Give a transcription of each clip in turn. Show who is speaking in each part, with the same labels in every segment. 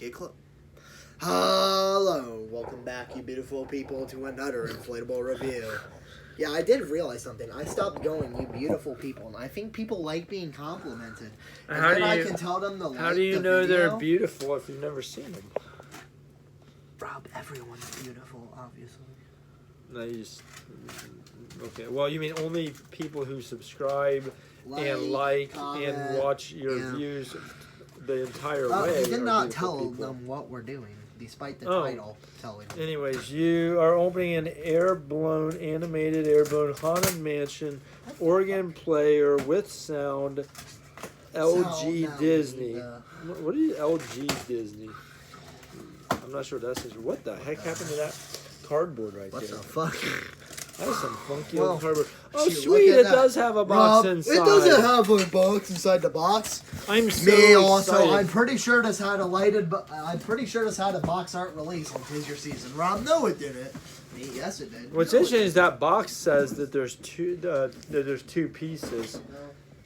Speaker 1: Get close. Hello, welcome back, you beautiful people, to another inflatable review. Yeah, I did realize something. I stopped going, you beautiful people, and I think people like being complimented. And
Speaker 2: How
Speaker 1: then
Speaker 2: do
Speaker 1: I
Speaker 2: you-
Speaker 1: can tell them to like
Speaker 2: How do you
Speaker 1: the
Speaker 2: know
Speaker 1: video.
Speaker 2: they're beautiful if you've never seen them?
Speaker 1: Rob, everyone's beautiful, obviously.
Speaker 2: No, you just... Okay, well, you mean only people who subscribe and like
Speaker 1: comment,
Speaker 2: and watch your
Speaker 1: yeah.
Speaker 2: views the entire way.
Speaker 1: He did
Speaker 2: are
Speaker 1: not
Speaker 2: beautiful
Speaker 1: tell
Speaker 2: people.
Speaker 1: them what we're doing, despite the
Speaker 2: Oh.
Speaker 1: title telling them.
Speaker 2: Anyways, you are opening an animated air-blown haunted mansion organ player with sound. LG
Speaker 1: Sound,
Speaker 2: Disney.
Speaker 1: now,
Speaker 2: What is LG Disney? I'm not sure what that says. What the heck happened to that cardboard right
Speaker 1: What
Speaker 2: there?
Speaker 1: the fuck?
Speaker 2: That is some funky
Speaker 1: Well,
Speaker 2: old cardboard. Oh,
Speaker 1: shoot,
Speaker 2: sweet!
Speaker 1: look at
Speaker 2: It
Speaker 1: that.
Speaker 2: does have a box
Speaker 1: Rob,
Speaker 2: inside.
Speaker 1: it doesn't have a box inside the box.
Speaker 2: I'm so
Speaker 1: Me also.
Speaker 2: excited.
Speaker 1: I'm pretty sure this had a I'm pretty sure this had a box art release on Tis Your Season. Rob, no, it didn't. Me, yes, it did.
Speaker 2: What's
Speaker 1: No, it
Speaker 2: interesting is that box says that there's two pieces.
Speaker 1: didn't. No.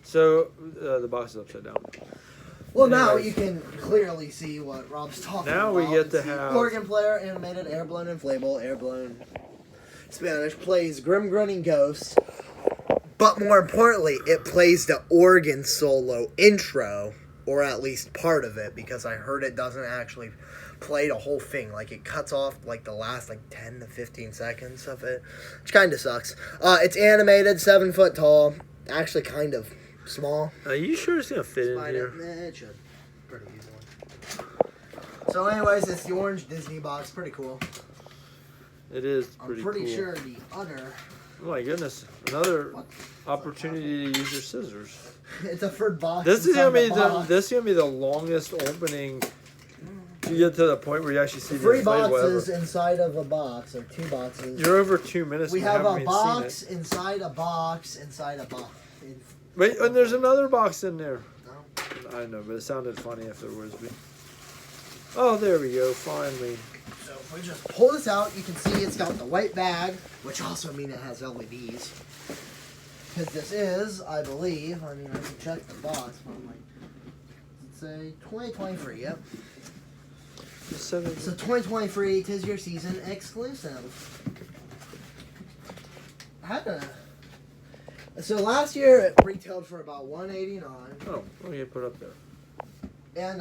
Speaker 2: So the box is upside down.
Speaker 1: Well, now
Speaker 2: Anyways.
Speaker 1: you can clearly see what Rob's talking
Speaker 2: Now
Speaker 1: about.
Speaker 2: we get to
Speaker 1: It's the
Speaker 2: have-
Speaker 1: organ player, animated, air-blown inflatable, air-blown Spanish, plays grim grunting ghosts. But more importantly, it plays the organ solo intro, or at least part of it, because I heard it doesn't actually play the whole thing. Like, it cuts off, like, the last, 10 to 15 seconds of it, which kind of sucks. It's animated, 7 foot tall, actually kind of small.
Speaker 2: Are you sure it's gonna fit in
Speaker 1: Slide
Speaker 2: here?
Speaker 1: it should. Pretty easily. So anyways, it's the orange Disney box. Pretty cool.
Speaker 2: It is
Speaker 1: I'm
Speaker 2: pretty
Speaker 1: pretty
Speaker 2: cool.
Speaker 1: sure the other...
Speaker 2: Oh my goodness! Another
Speaker 1: What?
Speaker 2: opportunity to use your scissors.
Speaker 1: It's a third box.
Speaker 2: This is
Speaker 1: inside
Speaker 2: gonna be
Speaker 1: the
Speaker 2: the
Speaker 1: box.
Speaker 2: this is gonna be the longest opening. You get to the point where you actually see the
Speaker 1: Three
Speaker 2: inflatable
Speaker 1: boxes
Speaker 2: ever.
Speaker 1: inside of a box, or 2 boxes.
Speaker 2: You're over 2 minutes.
Speaker 1: We
Speaker 2: and
Speaker 1: have
Speaker 2: haven't
Speaker 1: a
Speaker 2: even
Speaker 1: box
Speaker 2: seen it.
Speaker 1: inside a box inside a box.
Speaker 2: Wait, and there's another box in there.
Speaker 1: No.
Speaker 2: I know, but it sounded funny if there was. Oh, there we go. Finally.
Speaker 1: So if we just pull this out, you can see it's got the white bag, which also means it has LEDs. Because this is, I believe, I can check the box, but I'm like, does it say 2023? Yep. It's a 2023 Tis Your Season exclusive. So last year it retailed for about $189,
Speaker 2: Oh, what do you put up there?
Speaker 1: and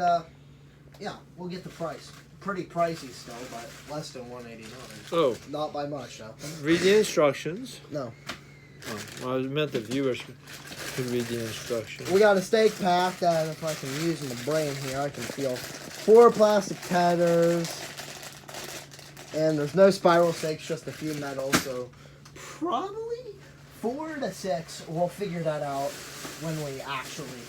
Speaker 1: yeah, we'll get the price. Pretty pricey still, but less than $189.
Speaker 2: Oh,
Speaker 1: Not by much, though.
Speaker 2: read the instructions.
Speaker 1: No.
Speaker 2: Oh, well, I meant the viewers could read the instructions.
Speaker 1: We got a steak pack that, if I can use my brain here, I can feel 4 plastic tethers. And there's no spiral steaks, just a few metals, so probably 4 to 6. We'll figure that out when we actually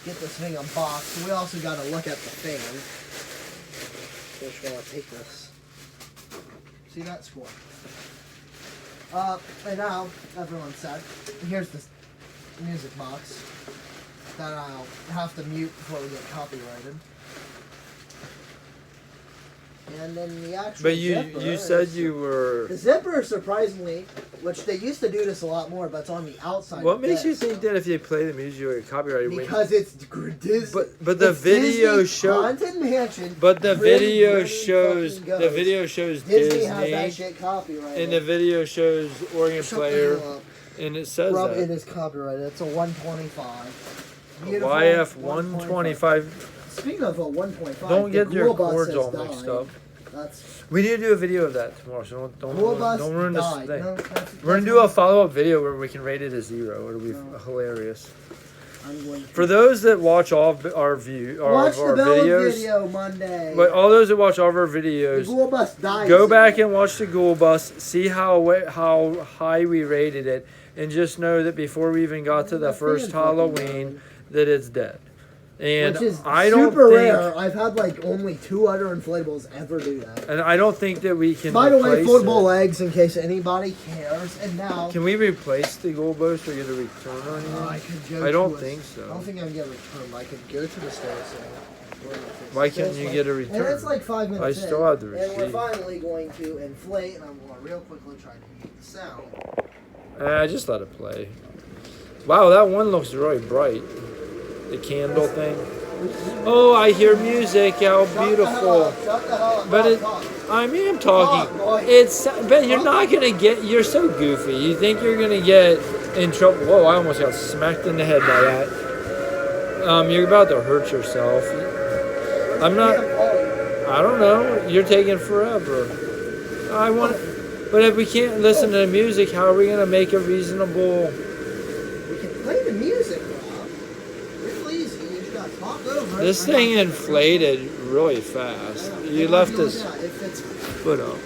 Speaker 1: get this thing unboxed. We also got to look at the fan. Just gonna take this. See that score? And now, everyone's set. Here's the music box that I'll have to mute before we get copyrighted. And then the actual
Speaker 2: But you
Speaker 1: zipper
Speaker 2: said
Speaker 1: is-
Speaker 2: you were.
Speaker 1: The zipper, surprisingly, which they used to do this a lot more, but it's on the outside.
Speaker 2: What
Speaker 1: of
Speaker 2: makes you
Speaker 1: this.
Speaker 2: think that if they play the music you get copyrighted?
Speaker 1: Because it's Disney.
Speaker 2: But the
Speaker 1: It's
Speaker 2: video
Speaker 1: Disney
Speaker 2: show.
Speaker 1: Haunted Mansion.
Speaker 2: But the
Speaker 1: Grim
Speaker 2: video
Speaker 1: Granny
Speaker 2: shows
Speaker 1: fucking
Speaker 2: the
Speaker 1: ghost.
Speaker 2: video shows
Speaker 1: Disney has that
Speaker 2: Disney,
Speaker 1: shit copyrighted.
Speaker 2: and the video shows organ
Speaker 1: Shut the
Speaker 2: player,
Speaker 1: hell up.
Speaker 2: and it says
Speaker 1: Rob, it
Speaker 2: that
Speaker 1: is copyrighted. It's a 125. Beautiful
Speaker 2: YF 125.
Speaker 1: Speaking of a 125,
Speaker 2: Don't get
Speaker 1: the
Speaker 2: your
Speaker 1: Ghoul Bus
Speaker 2: cords
Speaker 1: has
Speaker 2: all
Speaker 1: died.
Speaker 2: mixed up.
Speaker 1: That's
Speaker 2: We need to do a video of that tomorrow, so
Speaker 1: Ghoul Bus
Speaker 2: don't ruin this
Speaker 1: died.
Speaker 2: thing.
Speaker 1: No, that's
Speaker 2: We're gonna do a follow-up video where we can rate it a 0. It'll be
Speaker 1: No.
Speaker 2: hilarious.
Speaker 1: I'm going to
Speaker 2: For those that watch all of our
Speaker 1: watch the
Speaker 2: our
Speaker 1: Bella
Speaker 2: videos,
Speaker 1: video Monday.
Speaker 2: but all those that watch all of our
Speaker 1: The
Speaker 2: videos,
Speaker 1: Ghoul Bus died.
Speaker 2: go back and watch the Ghoul Bus, see how high we rated it, and just know that before we even got to the first Halloween, that it's dead. And
Speaker 1: which is
Speaker 2: I don't
Speaker 1: super
Speaker 2: think,
Speaker 1: rare. I've had only 2 other inflatables ever do that.
Speaker 2: and I don't think that we can.
Speaker 1: By the way,
Speaker 2: replace
Speaker 1: foldable
Speaker 2: it.
Speaker 1: legs in case anybody cares. And now
Speaker 2: Can we replace the Ghoul Bus or get a return on it?
Speaker 1: I could go.
Speaker 2: I don't
Speaker 1: to a-
Speaker 2: think
Speaker 1: I don't
Speaker 2: so.
Speaker 1: think I can get a return. I could go to the store.
Speaker 2: Why can't you get a
Speaker 1: And
Speaker 2: return?
Speaker 1: it's like 5 minutes.
Speaker 2: I still have the
Speaker 1: And we're
Speaker 2: receipt.
Speaker 1: finally going to inflate, and I'm going to real quickly try to mute the sound.
Speaker 2: Just let it play. Wow, that one looks really bright. The candle thing. Oh, I hear music. How beautiful.
Speaker 1: Shut the hell up.
Speaker 2: But it,
Speaker 1: Talk.
Speaker 2: I am talking.
Speaker 1: boy.
Speaker 2: It's, but you're not gonna get. You're so goofy. You think you're gonna get in trouble? Whoa! I almost got smacked in the head by that. You're about to hurt yourself. I'm not. I don't know. You're taking forever. I want. But if we can't listen to the music, how are we gonna make a reasonable?
Speaker 1: We can play the music, Rob. Real easy. You just gotta talk over it.
Speaker 2: This thing inflated really fast. You left this
Speaker 1: If it's
Speaker 2: foot up.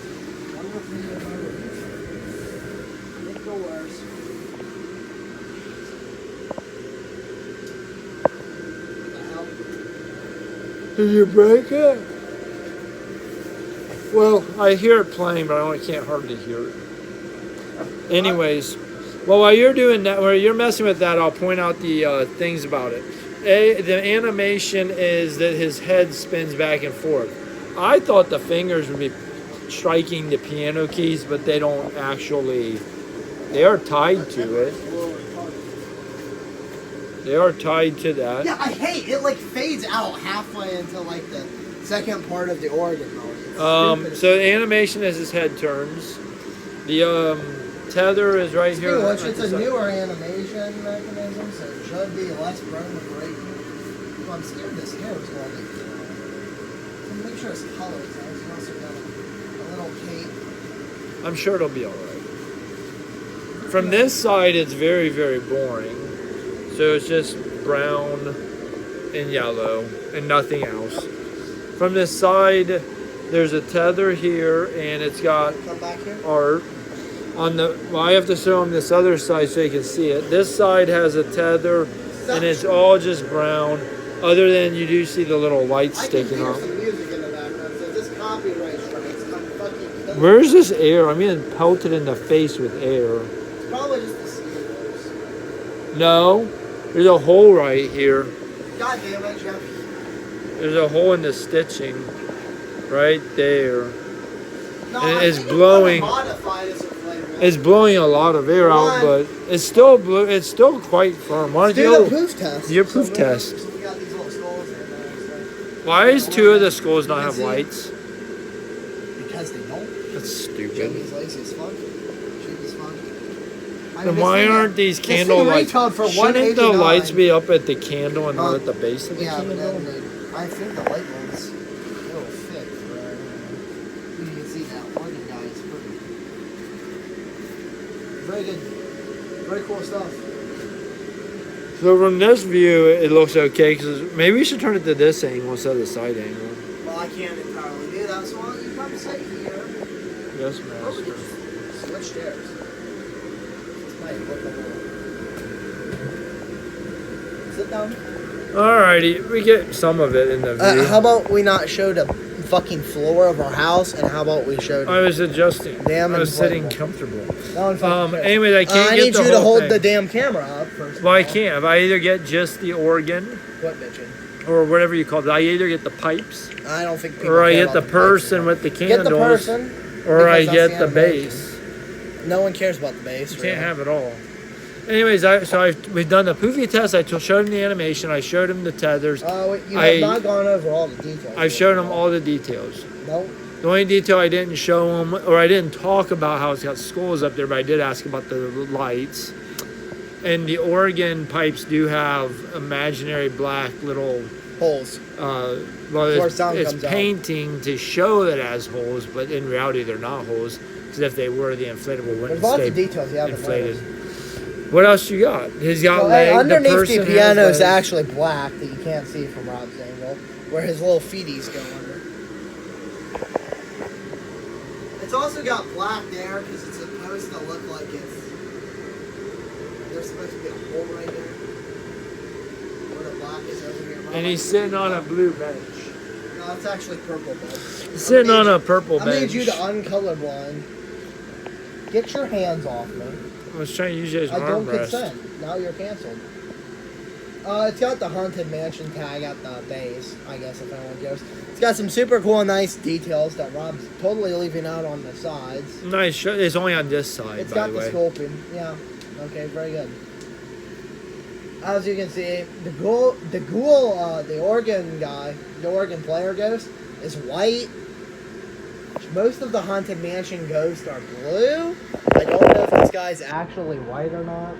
Speaker 2: Did you break it? Well, I hear it playing, but I can't hardly hear it. Anyways, well, while you're doing that, while you're messing with that, I'll point out the things about it. The animation is that his head spins back and forth. I thought the fingers would be striking the piano keys, but they don't actually. They are tied to it. They are tied to that.
Speaker 1: Yeah, I hate it. Like fades out halfway into like the second part of the organ.
Speaker 2: So the animation as his head turns. The tether is right here.
Speaker 1: Which it's a newer animation mechanism, so it should be less prone to breaking. Well, I'm scared this hair is going to leak. Make sure it's colored. So it's also got a little cape.
Speaker 2: I'm sure it'll be all right. From this side, it's very, very boring. So it's just brown and yellow and nothing else. From this side, there's a tether here, and it's got
Speaker 1: Come back here.
Speaker 2: art. On the, well, I have to show them this other side so you can see it. This side has a tether, and it's all just brown. Other than you do see the little lights sticking up.
Speaker 1: Some music in the background, so this copyright strikes come fucking killing.
Speaker 2: Where's this air? I'm getting pelted in the face with air.
Speaker 1: It's probably just the speakers.
Speaker 2: No, there's a hole right here.
Speaker 1: God damn it, Jeff.
Speaker 2: There's a hole in the stitching, right there.
Speaker 1: No,
Speaker 2: And
Speaker 1: I
Speaker 2: it's
Speaker 1: think you
Speaker 2: blowing.
Speaker 1: wanna modify this inflatable.
Speaker 2: It's blowing a lot of air out, but it's still it's still quite firm. Why don't
Speaker 1: Do
Speaker 2: you
Speaker 1: the poof test.
Speaker 2: your proof test?
Speaker 1: So we got these little skulls in there.
Speaker 2: Why does two of the skulls not have lights?
Speaker 1: Because they don't.
Speaker 2: That's stupid.
Speaker 1: Jamie's lazy as fuck. Jamie's fun.
Speaker 2: Then why aren't these candle lights? Shouldn't the lights be up at the candle and not at the base of the
Speaker 1: Yeah, but
Speaker 2: candle?
Speaker 1: then I think the light bulb's a little thick for you can see that organ guy is pretty. Very good. Very cool stuff.
Speaker 2: So from this view, it looks okay. Cause maybe we should turn it to this angle instead of the side angle.
Speaker 1: Well, I can't entirely do that, so why don't you come sit here?
Speaker 2: Yes,
Speaker 1: Or we
Speaker 2: master.
Speaker 1: could switch chairs. This might look a little. Sit down.
Speaker 2: Alrighty, we get some of it in the view.
Speaker 1: How about we not show the fucking floor of our house, and how about we show?
Speaker 2: I was adjusting.
Speaker 1: Damn
Speaker 2: I was sitting
Speaker 1: inflatable.
Speaker 2: comfortable.
Speaker 1: That one fucking cares.
Speaker 2: Anyways, I can't
Speaker 1: I
Speaker 2: get
Speaker 1: need
Speaker 2: the
Speaker 1: you to
Speaker 2: whole
Speaker 1: hold
Speaker 2: thing.
Speaker 1: the damn camera up first.
Speaker 2: Well, I can't. If I either get just the organ
Speaker 1: What bitching?
Speaker 2: or whatever you call it, I either get the pipes
Speaker 1: I don't think people
Speaker 2: or I
Speaker 1: care
Speaker 2: get the
Speaker 1: about pipes
Speaker 2: person
Speaker 1: anymore.
Speaker 2: with the
Speaker 1: Get the
Speaker 2: candles
Speaker 1: person.
Speaker 2: or I
Speaker 1: because
Speaker 2: get
Speaker 1: that's
Speaker 2: the
Speaker 1: the animation.
Speaker 2: bass.
Speaker 1: No one cares about the bass.
Speaker 2: You can't have it all. Anyways, we've done the poofy test. I showed him the animation. I showed him the tethers.
Speaker 1: You have not gone over all the details.
Speaker 2: I've shown him all the details.
Speaker 1: No.
Speaker 2: The only detail I didn't show him, or I didn't talk about how it's got skulls up there, but I did ask about the lights. And the organ pipes do have imaginary black little
Speaker 1: Holes.
Speaker 2: well,
Speaker 1: Where
Speaker 2: it's
Speaker 1: sound comes out.
Speaker 2: painting to show that it has holes, but in reality they're not holes. Because if they were, the inflatable
Speaker 1: There's
Speaker 2: wouldn't
Speaker 1: lots
Speaker 2: stay
Speaker 1: of details you haven't
Speaker 2: inflated.
Speaker 1: noticed.
Speaker 2: What else you got? He's got
Speaker 1: So,
Speaker 2: legs.
Speaker 1: underneath the
Speaker 2: person has
Speaker 1: piano is
Speaker 2: legs.
Speaker 1: actually black that you can't see from Rob's angle, where his little feeties go under. It's also got black there because it's supposed to look like there's supposed to be a hole right there. Where the black is over here.
Speaker 2: And he's sitting on a blue bench.
Speaker 1: No, it's actually purple, bud.
Speaker 2: He's sitting on a purple
Speaker 1: I
Speaker 2: bench.
Speaker 1: made you the uncolorblind. Get your hands off me.
Speaker 2: I was trying to use it as
Speaker 1: I don't
Speaker 2: armrest.
Speaker 1: consent. Now you're canceled. It's got the Haunted Mansion tag at the base, I guess, if anyone cares. It's got some super cool and nice details that Rob's totally leaving out on the sides.
Speaker 2: Nice. It's only on this side,
Speaker 1: It's
Speaker 2: by
Speaker 1: got
Speaker 2: the
Speaker 1: the
Speaker 2: way.
Speaker 1: sculpting. Yeah. Okay, very good. As you can see, the organ guy, the organ player ghost, is white. Most of the Haunted Mansion ghosts are blue. I don't know if this guy's actually white or not.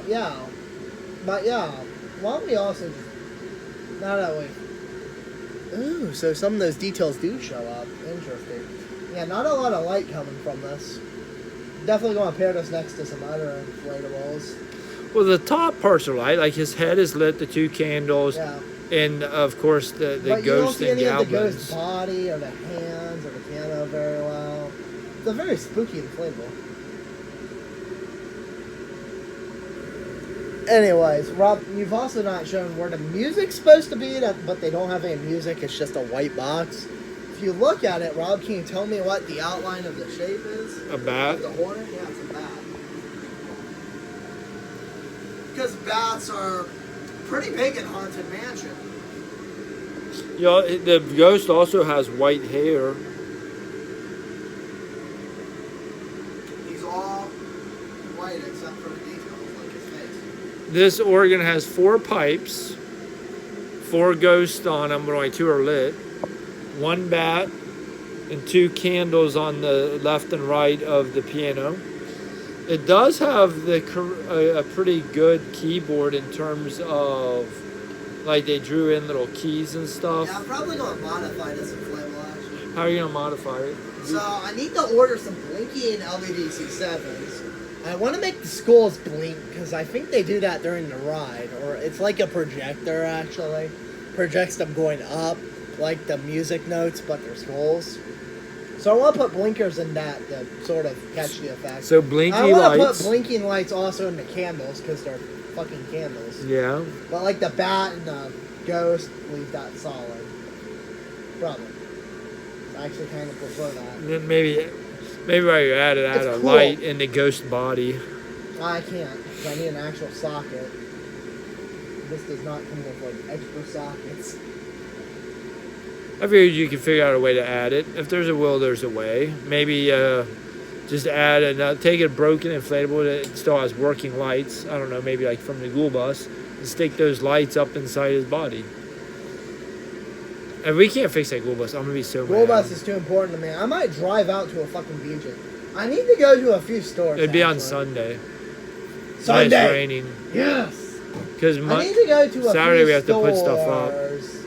Speaker 1: Yeah. But yeah, why don't we also just... Now that we... Ooh, so some of those details do show up. Interesting. Yeah, not a lot of light coming from this. Definitely going to pair this next to some other inflatables.
Speaker 2: Well, the top parts are light. Like his head is lit, the 2 candles.
Speaker 1: Yeah.
Speaker 2: And, of course, the
Speaker 1: but
Speaker 2: ghost
Speaker 1: you don't see any
Speaker 2: and
Speaker 1: of the
Speaker 2: goblins.
Speaker 1: ghost's body or the hands or the piano very well. It's a very spooky inflatable. Anyways, Rob, you've also not shown where the music's supposed to be, but they don't have any music. It's just a white box. If you look at it, Rob, can you tell me what the outline of the shape is?
Speaker 2: A bat?
Speaker 1: The hornet? Yeah, it's a bat. Because bats are pretty big in Haunted Mansion.
Speaker 2: Yeah, the ghost also has white hair.
Speaker 1: He's all white except for the details, like his face.
Speaker 2: This organ has 4 pipes, 4 ghosts on them, but only 2 are lit. 1 bat, and 2 candles on the left and right of the piano. It does have a pretty good keyboard in terms of, like, they drew in little keys and stuff.
Speaker 1: Yeah, I'm probably going to modify this inflatable, actually.
Speaker 2: How are you going to modify it?
Speaker 1: So, I need to order some blinky and LED C7s. I want to make the skulls blink, because I think they do that during the ride. Or it's like a projector, actually. Projects them going up, like the music notes, but they're skulls. So I want to put blinkers in that to sort of catch the effect.
Speaker 2: So blinky
Speaker 1: I want to
Speaker 2: lights.
Speaker 1: put blinking lights also in the candles, because they're fucking candles.
Speaker 2: Yeah.
Speaker 1: But like the bat and the ghost, leave that solid. Probably. I actually kind of prefer that.
Speaker 2: Then maybe while you're at it, add
Speaker 1: It's
Speaker 2: a
Speaker 1: cool.
Speaker 2: light in the ghost body.
Speaker 1: I can't, because I need an actual socket. This does not come with like extra sockets.
Speaker 2: I figured you could figure out a way to add it. If there's a will, there's a way. Maybe just add take a broken inflatable that still has working lights. I don't know, maybe like from the ghoul bus, and stick those lights up inside his body. If we can't fix that ghoul bus, I'm gonna be so
Speaker 1: Ghoul
Speaker 2: mad.
Speaker 1: bus is too important to me. I might drive out to a fucking BJ. I need to go to a few stores.
Speaker 2: It'd be on
Speaker 1: actually.
Speaker 2: Sunday.
Speaker 1: Sunday.
Speaker 2: When it's raining.
Speaker 1: Yes.
Speaker 2: Because
Speaker 1: I need to go to a
Speaker 2: Saturday
Speaker 1: few
Speaker 2: we have to put stuff up.
Speaker 1: stores.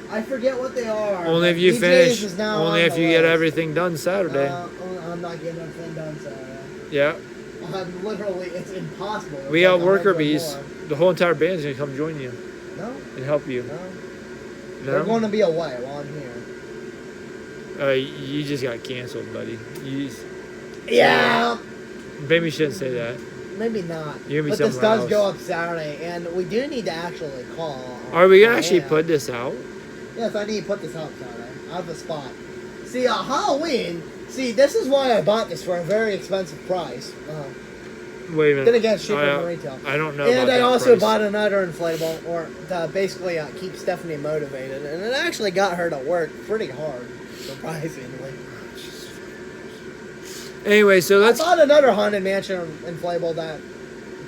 Speaker 1: I forget what they are.
Speaker 2: Only if you
Speaker 1: BJ's
Speaker 2: finish.
Speaker 1: is now
Speaker 2: Only
Speaker 1: on
Speaker 2: if
Speaker 1: the
Speaker 2: you get
Speaker 1: list.
Speaker 2: everything done Saturday.
Speaker 1: I'm not getting everything done Saturday.
Speaker 2: Yeah.
Speaker 1: I'm literally, it's impossible. It's
Speaker 2: We got
Speaker 1: like
Speaker 2: worker
Speaker 1: 100
Speaker 2: bees.
Speaker 1: more.
Speaker 2: The whole entire band's gonna come join you
Speaker 1: No,
Speaker 2: and help you.
Speaker 1: no.
Speaker 2: No?
Speaker 1: They're going to be away while I'm here.
Speaker 2: You just got canceled, buddy.
Speaker 1: Yeah.
Speaker 2: Maybe you shouldn't say that.
Speaker 1: Maybe not.
Speaker 2: You're gonna be
Speaker 1: But this
Speaker 2: somewhere
Speaker 1: does
Speaker 2: else.
Speaker 1: go up Saturday, and we do need to actually call.
Speaker 2: Are we gonna
Speaker 1: I
Speaker 2: actually
Speaker 1: am.
Speaker 2: put this out?
Speaker 1: Yes, I need to put this out Saturday. I have a spot. See, Halloween. See, this is why I bought this for a very expensive price.
Speaker 2: Wait a minute.
Speaker 1: Then again, it's cheaper
Speaker 2: I,
Speaker 1: than retail.
Speaker 2: I don't know.
Speaker 1: And
Speaker 2: about
Speaker 1: I
Speaker 2: that
Speaker 1: also
Speaker 2: price.
Speaker 1: bought another inflatable, or to basically keep Stephanie motivated, and it actually got her to work pretty hard, surprisingly.
Speaker 2: Anyway, so
Speaker 1: I
Speaker 2: let's.
Speaker 1: bought another Haunted Mansion inflatable that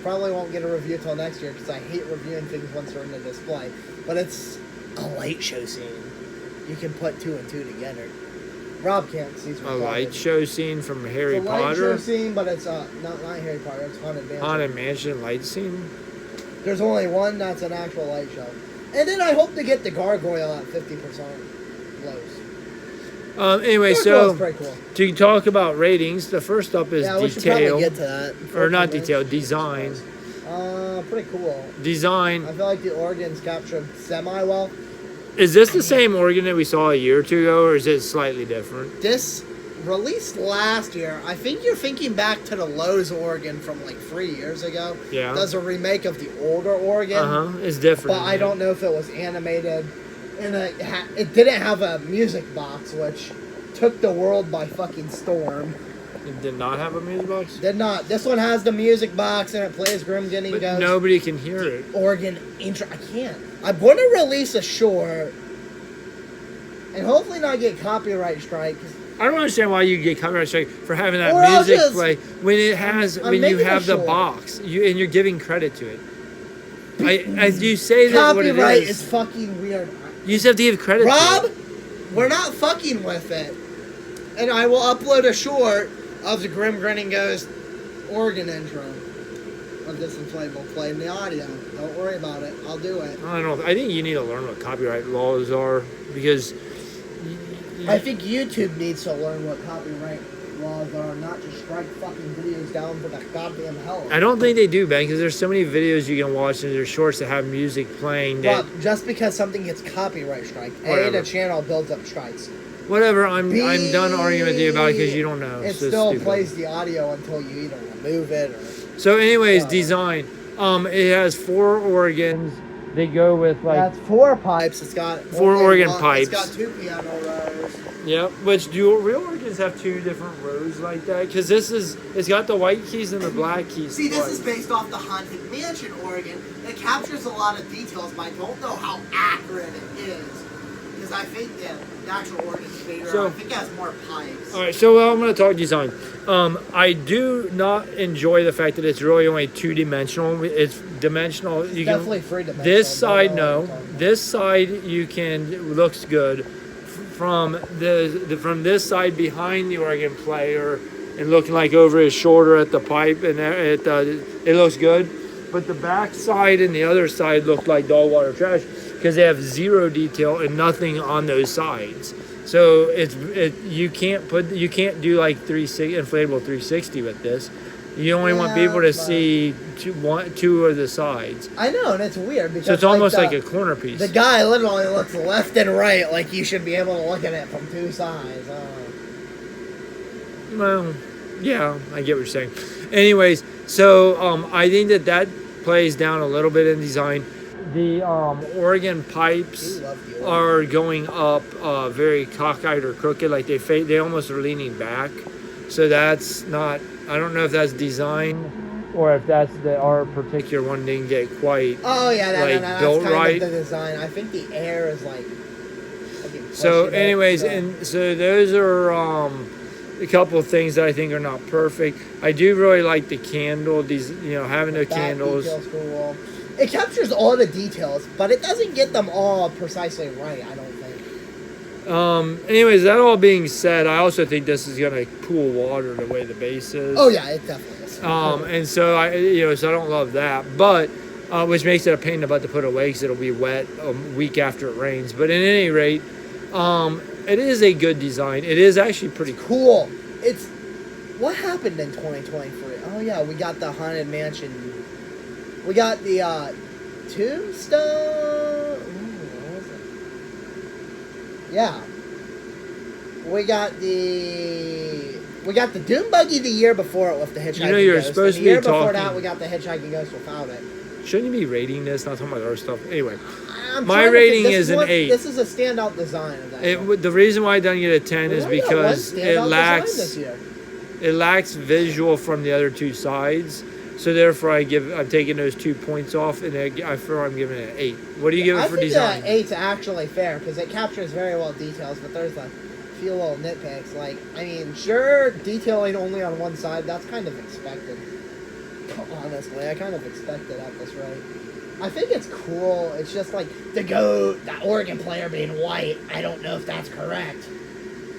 Speaker 1: probably won't get a review till next year because I hate reviewing things once they're in the display. But it's a light show scene. You can put 2 and 2 together. Rob can't see
Speaker 2: A light show scene from Harry
Speaker 1: it's a light
Speaker 2: Potter.
Speaker 1: show scene, but it's not Harry Potter. It's Haunted Mansion.
Speaker 2: Haunted Mansion light scene.
Speaker 1: There's only one that's an actual light show. And then I hope to get the gargoyle at 50% lows.
Speaker 2: Anyway,
Speaker 1: Gargoyle's
Speaker 2: so
Speaker 1: pretty cool.
Speaker 2: to talk about ratings, the first up is
Speaker 1: Yeah, we should probably
Speaker 2: detail,
Speaker 1: get to that.
Speaker 2: or not detail, design.
Speaker 1: Pretty cool.
Speaker 2: Design.
Speaker 1: I feel like the organs captured semi-well.
Speaker 2: Is this the same organ that we saw a year or 2 ago, or is it slightly different?
Speaker 1: This released last year. I think you're thinking back to the Lowe's organ from like 3 years ago.
Speaker 2: Yeah.
Speaker 1: Does a remake of the older organ.
Speaker 2: It's different.
Speaker 1: But I don't know if it was animated. And it didn't have a music box, which took the world by fucking storm.
Speaker 2: It did not have a music box?
Speaker 1: Did not. This one has the music box and it plays Grim Guinea
Speaker 2: But
Speaker 1: Ghost.
Speaker 2: nobody can hear it.
Speaker 1: Organ intro. I can't. I'm going to release a short and hopefully not get copyright strike. 'Cause
Speaker 2: I don't understand why you get copyright strike for having that
Speaker 1: Or I'll
Speaker 2: music
Speaker 1: just-
Speaker 2: play when it has
Speaker 1: I'm
Speaker 2: when you
Speaker 1: making a
Speaker 2: have the
Speaker 1: short.
Speaker 2: box and you're giving credit to it. As you say that what it
Speaker 1: Copyright
Speaker 2: is,
Speaker 1: is fucking weird.
Speaker 2: you just have to give credit
Speaker 1: Rob,
Speaker 2: to it.
Speaker 1: we're not fucking with it. And I will upload a short of the Grim Grinning Ghost organ intro of this inflatable play in the audio. Don't worry about it. I'll do it.
Speaker 2: I don't know. I think you need to learn what copyright laws are because
Speaker 1: I think YouTube needs to learn what copyright laws are, not just strike fucking videos down for the goddamn hell.
Speaker 2: I don't think they do, Ben, because there's so many videos you can watch and there's shorts that have music playing. That,
Speaker 1: Rob, just because something gets copyright strike,
Speaker 2: Whatever.
Speaker 1: the channel builds up strikes.
Speaker 2: whatever. I'm done arguing with you about it because you don't know.
Speaker 1: It
Speaker 2: It's so
Speaker 1: still
Speaker 2: stupid.
Speaker 1: plays the audio until you either remove it or.
Speaker 2: So, anyways,
Speaker 1: Yeah.
Speaker 2: design. It has 4 organs. They go with like
Speaker 1: That's 4 pipes. It's got
Speaker 2: 4
Speaker 1: only
Speaker 2: organ
Speaker 1: one-
Speaker 2: pipes.
Speaker 1: It's got 2 piano rows.
Speaker 2: yeah. Which do real organs have 2 different rows like that? Because it's got the white keys and the black keys.
Speaker 1: See, this
Speaker 2: twice.
Speaker 1: is based off the Haunted Mansion organ. It captures a lot of details, but I don't know how accurate it is. Because I think the actual organ shader,
Speaker 2: So-
Speaker 1: I think it has more pipes.
Speaker 2: All right, so I'm going to talk design. I do not enjoy the fact that it's really only 2-dimensional. It's dimensional. You can
Speaker 1: Definitely 3-dimensional.
Speaker 2: this side
Speaker 1: Don't know
Speaker 2: no.
Speaker 1: what I'm talking
Speaker 2: This side you can looks good. From from this side behind the organ player and looking like over his shoulder at the pipe and it looks good. But the back side and the other side look like dog water trash because they have 0 detail and nothing on those sides. So you can't do like inflatable 360 with this. You only want
Speaker 1: Yeah,
Speaker 2: people to
Speaker 1: but-
Speaker 2: see 2 of the sides.
Speaker 1: about. I know, and it's weird because
Speaker 2: So it's almost
Speaker 1: the-
Speaker 2: like a corner piece.
Speaker 1: The guy literally looks left and right like you should be able to look at it from 2 sides.
Speaker 2: Well, yeah, I get what you're saying. Anyways, so I think that plays down a little bit in design. The organ pipes
Speaker 1: You love the organ.
Speaker 2: are going up very cockeyed or crooked, like they almost are leaning back. So that's not. I don't know if that's design or if that's our particular one didn't get quite.
Speaker 1: Oh yeah,
Speaker 2: like,
Speaker 1: that's
Speaker 2: built
Speaker 1: kind
Speaker 2: right.
Speaker 1: of the design. I think the air is like. fucking
Speaker 2: So,
Speaker 1: pushing it,
Speaker 2: anyways,
Speaker 1: so-
Speaker 2: and so those are a couple of things that I think are not perfect. I do really like the candle. Having the
Speaker 1: That
Speaker 2: candles.
Speaker 1: detail's cool. It captures all the details, but it doesn't get them all precisely right. I don't think.
Speaker 2: Anyways, that all being said, I also think this is gonna cool water the way the base is.
Speaker 1: Oh yeah, it definitely is.
Speaker 2: And so so I don't love that, but which makes it a pain in the butt to put away because it'll be wet a week after it rains. But at any rate, it is a good design. It is actually pretty cool.
Speaker 1: Cool. It's what happened in 2023. Oh yeah, we got the Haunted Mansion. We got the Tombstone. Ooh, what was it? Yeah. We got the Doom Buggy the year before it with the Hitchhiking
Speaker 2: you're
Speaker 1: Ghost.
Speaker 2: supposed
Speaker 1: And
Speaker 2: to
Speaker 1: the
Speaker 2: be
Speaker 1: year before that,
Speaker 2: talking-
Speaker 1: we got the Hitchhiking Ghost without it.
Speaker 2: Shouldn't you be rating this? Not talking about other stuff. Anyway,
Speaker 1: I'm
Speaker 2: My
Speaker 1: trying to
Speaker 2: rating
Speaker 1: think- this
Speaker 2: is an
Speaker 1: one-
Speaker 2: 8.
Speaker 1: This is a standout design of that.
Speaker 2: the reason why I don't get a 10
Speaker 1: We
Speaker 2: is
Speaker 1: only got
Speaker 2: because
Speaker 1: one
Speaker 2: it
Speaker 1: standout design
Speaker 2: lacks
Speaker 1: this year.
Speaker 2: visual from the other 2 sides. So therefore, I'm taking those 2 points off, and I feel I'm giving it an 8. What do you give it
Speaker 1: I
Speaker 2: for
Speaker 1: think
Speaker 2: design?
Speaker 1: that 8's actually fair because it captures very well details, but there's a few little nitpicks. Like, I mean, sure, detailing only on one side, that's kind of expected. Honestly, I kind of expected at this rate. I think it's cool. It's just like that organ player being white. I don't know if that's correct.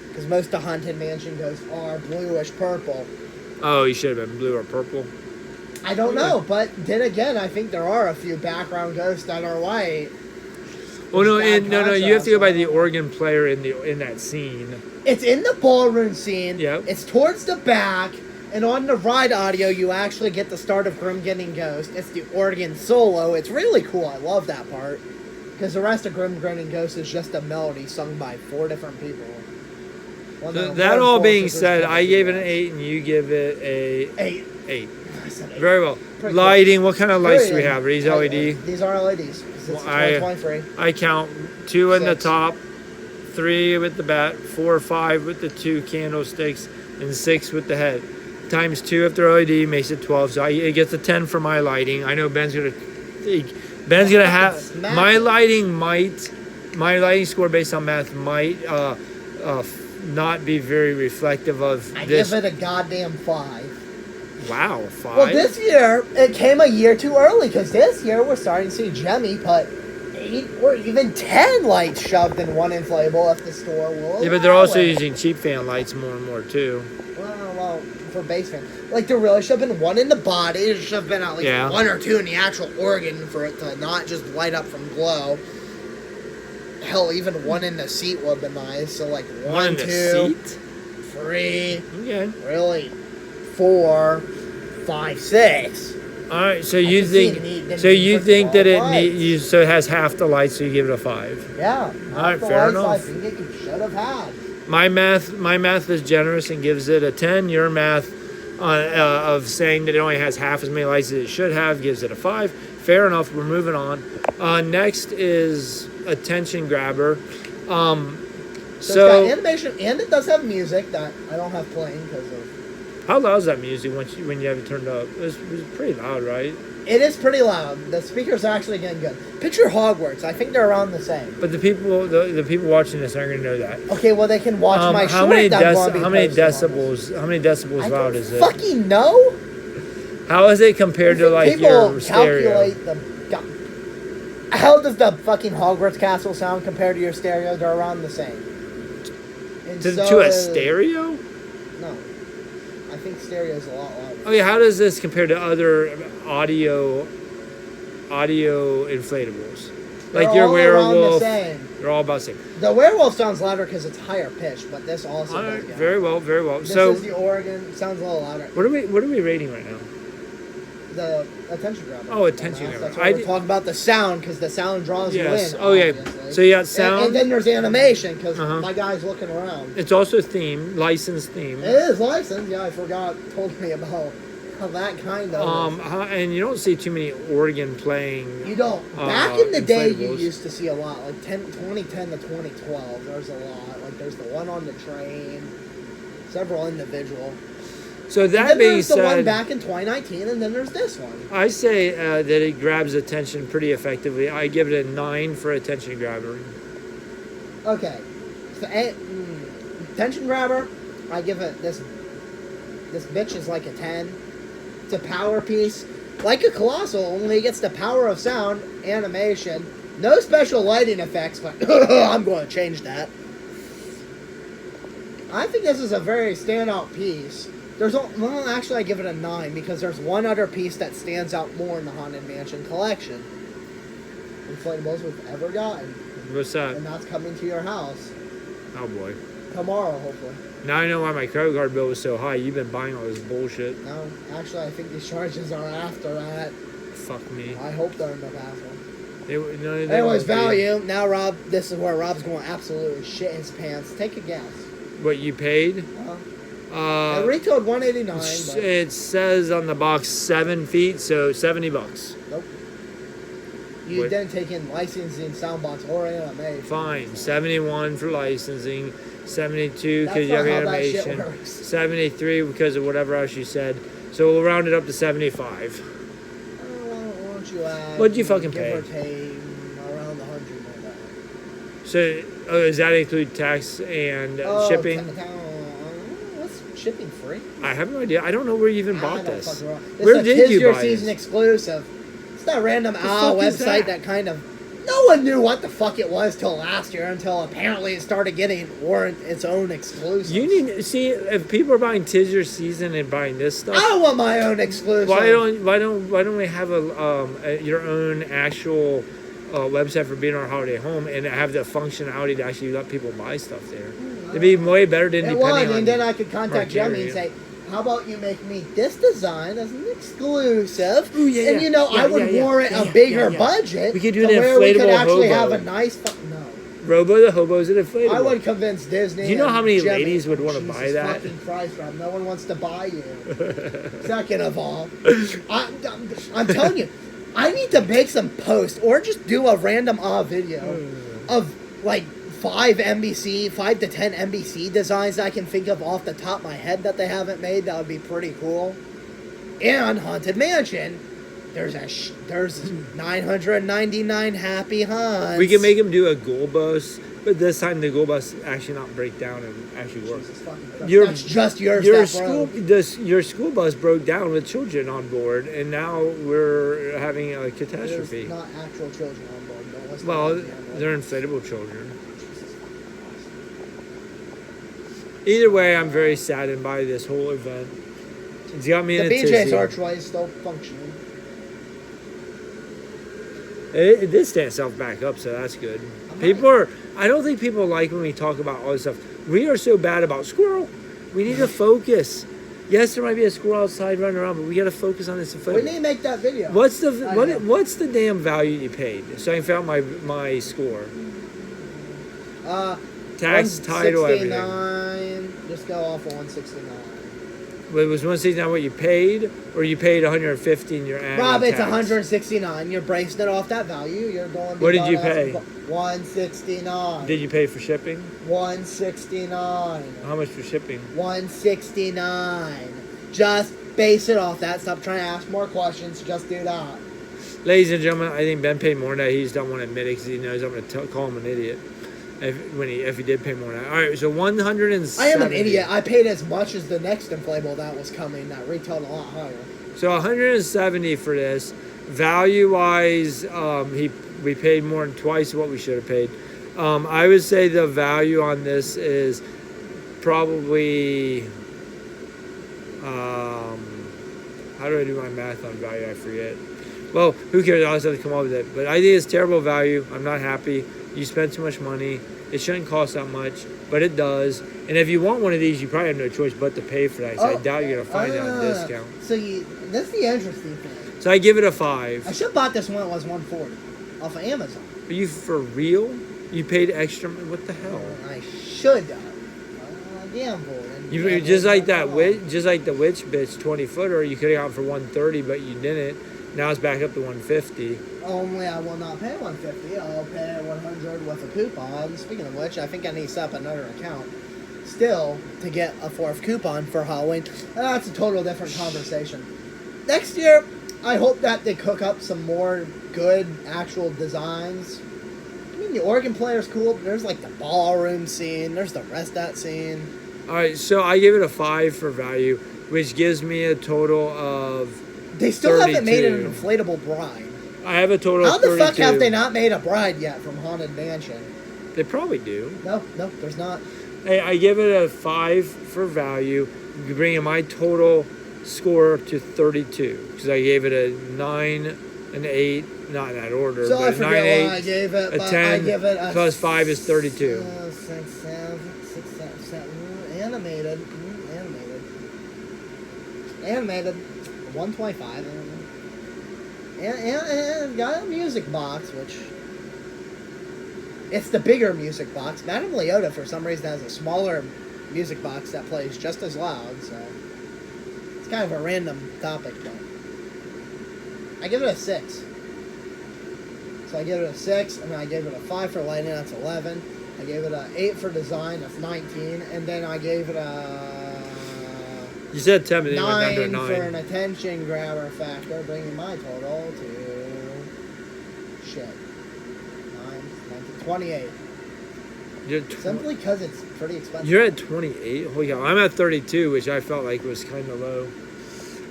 Speaker 1: Because most of Haunted Mansion ghosts are bluish purple.
Speaker 2: Oh, you should have been blue or purple.
Speaker 1: I don't know, but then again, I think there are a few background ghosts that are white.
Speaker 2: Oh no,
Speaker 1: There's
Speaker 2: and
Speaker 1: bad
Speaker 2: no, you have to go by
Speaker 1: contrast.
Speaker 2: the organ player in that scene.
Speaker 1: It's in the ballroom scene.
Speaker 2: Yep.
Speaker 1: It's towards the back, and on the ride audio, you actually get the start of Grim Getting Ghost. It's the organ solo. It's really cool. I love that part. Because the rest of Grim Grinning Ghost is just a melody sung by 4 different people.
Speaker 2: So that all being said, I gave it an 8, and you give it a
Speaker 1: 8.
Speaker 2: 8.
Speaker 1: I said 8.
Speaker 2: Very well.
Speaker 1: Pretty
Speaker 2: Lighting. What kind of lights do we
Speaker 1: Period.
Speaker 2: have? Are these LED?
Speaker 1: These are LEDs. It's
Speaker 2: Well, I-
Speaker 1: 2023.
Speaker 2: I count 2 in the
Speaker 1: 6.
Speaker 2: top, 3 with the bat, 4 or 5 with the 2 candlesticks, and 6 with the head. Times 2 if they're LED makes it 12. So it gets a 10 for my lighting. I know Ben's gonna have
Speaker 1: Smack
Speaker 2: my
Speaker 1: it.
Speaker 2: lighting score based on math might not be very reflective of
Speaker 1: I
Speaker 2: this.
Speaker 1: give it a goddamn 5.
Speaker 2: Wow, 5.
Speaker 1: Well, this year, it came a year too early, because this year we're starting to see Jemmy put 8 or even 10 lights shoved in one inflatable at the store.
Speaker 2: Yeah, but they're also using cheap fan lights more and more, too.
Speaker 1: Well, for base fan. Like, there really should have been one in the body. There should have been at least 1 or 2 in the actual organ for it to not just light up from glow. Hell, even 1 in the seat would have been nice. So, like, 1,
Speaker 2: in the
Speaker 1: 2,
Speaker 2: seat?
Speaker 1: 3,
Speaker 2: Okay.
Speaker 1: really, 4, 5, 6.
Speaker 2: All right, so you think that so it has half the lights, so you give it a 5.
Speaker 1: Yeah.
Speaker 2: All right, fair enough.
Speaker 1: I think it should have had.
Speaker 2: My math is generous and gives it a 10. Your math of saying that it only has half as many lights as it should have gives it a 5. Fair enough. We're moving on. Next is attention grabber.
Speaker 1: So it's got animation, and it does have music that I don't have playing because of.
Speaker 2: How loud is that music when you have it turned up? It was pretty loud, right?
Speaker 1: It is pretty loud. The speakers are actually getting good. Picture Hogwarts. I think they're around the same.
Speaker 2: But the people watching this aren't going to know that.
Speaker 1: Okay, well they can watch my
Speaker 2: how
Speaker 1: short.
Speaker 2: Many
Speaker 1: decibels?
Speaker 2: How many decibels loud is it?
Speaker 1: Fucking know.
Speaker 2: How is it compared to like your stereo?
Speaker 1: How does the fucking Hogwarts castle sound compared to your stereo? They're around the same.
Speaker 2: To a stereo?
Speaker 1: No. I think stereo is a lot louder.
Speaker 2: Okay, how does this compare to other audio inflatables? Like your werewolf. They're all about the same.
Speaker 1: The werewolf sounds louder because it's higher pitched, but this also does get
Speaker 2: very well.
Speaker 1: This
Speaker 2: so
Speaker 1: is the organ. Sounds a little louder.
Speaker 2: What are we rating right now?
Speaker 1: The attention grabber.
Speaker 2: Oh, attention grabber.
Speaker 1: That's why we're talking about the sound, because the sound draws you in.
Speaker 2: Oh, yeah. So you got sound.
Speaker 1: And then there's animation, because my guy's looking around.
Speaker 2: It's also licensed theme.
Speaker 1: It is licensed. Yeah, I forgot. Told me about how that kind of.
Speaker 2: And you don't see too many organ playing.
Speaker 1: You don't. Back in the day, you used to see a lot. Like 2010 to 2012, there's a lot. Like there's the one on the train, several individual.
Speaker 2: So that being said,
Speaker 1: there's the one back in 2019, and then there's this one.
Speaker 2: I say that it grabs attention pretty effectively. I give it a 9 for attention grabber.
Speaker 1: Okay, so attention grabber, I give it this. This bitch is like a 10. It's a power piece, like a Colossal, only it gets the power of sound, animation, no special lighting effects. But I'm going to change that. I think this is a very standout piece. Actually, I give it a 9 because there's one other piece that stands out more in the Haunted Mansion collection. Inflatables we've ever gotten.
Speaker 2: What's that?
Speaker 1: And that's coming to your house.
Speaker 2: Oh boy.
Speaker 1: Tomorrow, hopefully.
Speaker 2: Now I know why my credit card bill was so high. You've been buying all this bullshit.
Speaker 1: No, actually, I think these charges are after that.
Speaker 2: Fuck me.
Speaker 1: I hope they're in the bathroom.
Speaker 2: Anyways,
Speaker 1: value. Now, Rob, this is where Rob's going to absolutely shit his pants. Take a guess.
Speaker 2: What you paid?
Speaker 1: I retailed $189. But
Speaker 2: it says on the box 7 feet, so $70.
Speaker 1: Nope. You didn't take in licensing, soundbox, or animation.
Speaker 2: Fine, 71 for licensing, 72 because you have
Speaker 1: how
Speaker 2: animation,
Speaker 1: that shit works.
Speaker 2: 73 because of whatever else you said. So we'll round it up to 75.
Speaker 1: Why don't you add?
Speaker 2: What'd you fucking pay?
Speaker 1: Give or take around the 100 more dollars.
Speaker 2: So does that include tax and shipping?
Speaker 1: What's shipping free?
Speaker 2: I have no idea. I don't know where you even bought this.
Speaker 1: Where did you buy this? Season exclusive. It's that random website that kind of. No one knew what the fuck it was till last year, until apparently it started getting its own exclusive.
Speaker 2: You need to see if people are buying Tis Your Season and buying this stuff.
Speaker 1: I don't want my own exclusive.
Speaker 2: Why don't we have your own actual website for being our holiday home and have the functionality to actually let people buy stuff there? It'd be way better than depending on.
Speaker 1: And then I could contact Jemmy and say, how about you make me this design as an exclusive? Ooh, yeah, and I would warrant a bigger budget.
Speaker 2: We could do an inflatable
Speaker 1: where we could actually
Speaker 2: hobo.
Speaker 1: have a nice. No.
Speaker 2: Robo the hobo's an inflatable.
Speaker 1: I would convince Disney.
Speaker 2: Do you know how many
Speaker 1: Jemmy,
Speaker 2: ladies would want to buy that?
Speaker 1: Fucking Christ, Rob. No one wants to buy you. Second of all, I'm telling you, I need to make some posts or just do a random video of like 5 to 10 NBC designs I can think of off the top of my head that they haven't made. That would be pretty cool. And Haunted Mansion, there's 999 Happy Hunts.
Speaker 2: We can make them do a goal boast But this time the school bus actually not break down and actually work.
Speaker 1: Jesus fucking Christ.
Speaker 2: Your-
Speaker 1: That's just yours.
Speaker 2: Your
Speaker 1: that
Speaker 2: school,
Speaker 1: broke.
Speaker 2: your school bus broke down with children on board, and now we're having a
Speaker 1: There's
Speaker 2: catastrophe.
Speaker 1: not actual children on board. Don't listen to
Speaker 2: Well,
Speaker 1: me on that.
Speaker 2: they're inflatable children. Either way, I'm very saddened by this whole event. It's got me in
Speaker 1: The
Speaker 2: a
Speaker 1: BJ's
Speaker 2: tizzy.
Speaker 1: archway is still functioning.
Speaker 2: It did stand itself back up, so that's good. People are. I don't think people like when we talk about all this stuff. We are so bad about squirrel. We need to focus. Yes, there might be a squirrel outside running around, but we got to focus on this.
Speaker 1: We need to make that video.
Speaker 2: What's the
Speaker 1: I
Speaker 2: what?
Speaker 1: know.
Speaker 2: What's the damn value you paid? So I can find my score. Tax, title, everything.
Speaker 1: 169. Just go off of 169.
Speaker 2: But it was 169 what you paid, or you paid 150 in your annual
Speaker 1: Rob, it's
Speaker 2: tax?
Speaker 1: 169. You're bracing it off that value. You're going.
Speaker 2: What did you pay?
Speaker 1: 169.
Speaker 2: Did you pay for shipping?
Speaker 1: 169.
Speaker 2: How much for shipping?
Speaker 1: 169. Just base it off that. Stop trying to ask more questions. Just do that.
Speaker 2: Ladies and gentlemen, I think Ben paid more than that. He just don't want to admit it because he knows I'm going to call him an idiot if he did pay more than that. All right, so 170.
Speaker 1: I am an idiot. I paid as much as the next inflatable that was coming. That retailed a lot higher.
Speaker 2: So 170 for this. Value-wise, we paid more than twice what we should have paid. I would say the value on this is probably. How do I do my math on value? I forget. Well, who cares? I'll just have to come up with it. But I think it's terrible value. I'm not happy. You spend too much money. It shouldn't cost that much, but it does. And if you want one of these, you probably have no choice but to pay for that. So I doubt you're going to find it on discount.
Speaker 1: So that's the interesting thing.
Speaker 2: So I give it a 5.
Speaker 1: I should have bought this when it was 140 off of Amazon.
Speaker 2: Are you for real? You paid extra? What the hell?
Speaker 1: I should have. Gambled. And
Speaker 2: You
Speaker 1: gambled
Speaker 2: just like that
Speaker 1: and
Speaker 2: witch, just like the witch bitch 20-footer. You could have gone for 130, but you didn't. Now it's back up to 150.
Speaker 1: Only I will not pay 150. I'll pay 100 with a coupon. Speaking of which, I think I need to set up another account still to get a 4th coupon for Halloween. That's a total different conversation. Next year, I hope that they cook up some more good actual designs. I mean, the organ player's cool, but there's like the ballroom scene. There's the rest of that scene.
Speaker 2: All right, so I give it a 5 for value, which gives me a total of.
Speaker 1: They still haven't made an
Speaker 2: 32.
Speaker 1: inflatable bride.
Speaker 2: I have a total
Speaker 1: How
Speaker 2: of
Speaker 1: the
Speaker 2: 32.
Speaker 1: fuck have they not made a bride yet from Haunted Mansion?
Speaker 2: They probably do.
Speaker 1: No, there's not.
Speaker 2: Hey, I give it a 5 for value, bringing my total score to 32 because I gave it a 9, an 8, not in that order,
Speaker 1: So
Speaker 2: but
Speaker 1: I
Speaker 2: a
Speaker 1: forget
Speaker 2: 9, 8,
Speaker 1: what I gave it,
Speaker 2: a
Speaker 1: but
Speaker 2: 10
Speaker 1: I give it a
Speaker 2: plus 5 is 32.
Speaker 1: 6, 7, animated, animated, 125, and got a music box, which it's the bigger music box. Madame Leota, for some reason, has a smaller music box that plays just as loud, so it's kind of a random topic, but I give it a 6. So I give it a 6, and then I gave it a 5 for lighting, that's 11. I gave it an 8 for design, that's 19, and then I gave it a
Speaker 2: You said 10, but then you went
Speaker 1: 9
Speaker 2: down
Speaker 1: for
Speaker 2: to a
Speaker 1: an
Speaker 2: 9.
Speaker 1: attention grabber factor, bringing my total to 28. Simply because it's pretty expensive.
Speaker 2: You're at 28? Holy cow. I'm at 32, which I felt like was kind of low.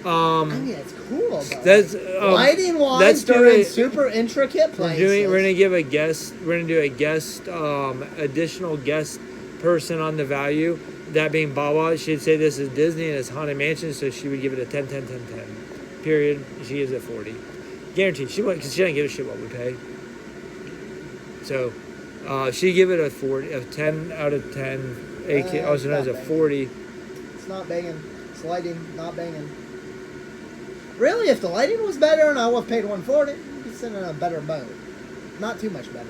Speaker 1: I mean, it's cool, but
Speaker 2: That's
Speaker 1: lighting wise,
Speaker 2: let's do
Speaker 1: during
Speaker 2: it.
Speaker 1: super intricate places.
Speaker 2: We're gonna give a guest. We're gonna do a guest, additional guest person on the value. That being Bawa, she'd say this is Disney and it's Haunted Mansion, so she would give it a 10, 10, 10, 10. Period. She gives it 40. Guaranteed. She won't, because she doesn't give a shit what we pay. So, she give it a 40, a 10 out of 10. AK, also known as a 40.
Speaker 1: It's not banging. It's lighting, not banging. Really, if the lighting was better and I would have paid 140, we'd be sitting in a better boat. Not too much better.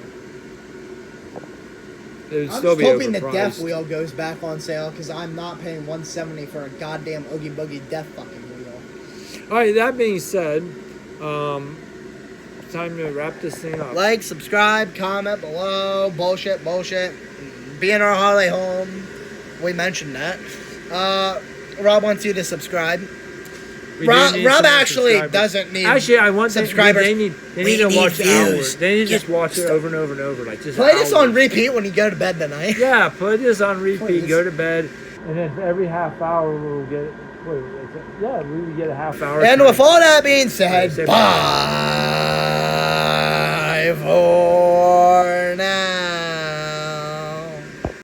Speaker 2: It would
Speaker 1: I'm
Speaker 2: still
Speaker 1: just
Speaker 2: be
Speaker 1: hoping the Death
Speaker 2: overpriced.
Speaker 1: Wheel goes back on sale because I'm not paying $170 for a goddamn Oogie Boogie Death fucking wheel.
Speaker 2: All right. That being said, time to wrap this thing up.
Speaker 1: Like, subscribe, comment below. Bullshit. Be in our holiday home. We mentioned that. Rob wants you to subscribe.
Speaker 2: We do
Speaker 1: Rob
Speaker 2: need some more
Speaker 1: actually
Speaker 2: subscribers.
Speaker 1: doesn't need.
Speaker 2: Actually, I want
Speaker 1: subscribers.
Speaker 2: They need
Speaker 1: We
Speaker 2: to
Speaker 1: need
Speaker 2: watch
Speaker 1: views.
Speaker 2: hours. They need to just
Speaker 1: Yeah.
Speaker 2: watch it over and over and over, like just
Speaker 1: Play this on
Speaker 2: hours.
Speaker 1: repeat when you go to bed tonight.
Speaker 2: Yeah, put this on repeat.
Speaker 1: Please.
Speaker 2: Go to bed, and then every half hour we'll get. Yeah, we would get a half hour.
Speaker 1: And with all that being said,
Speaker 2: Say
Speaker 1: bye for now.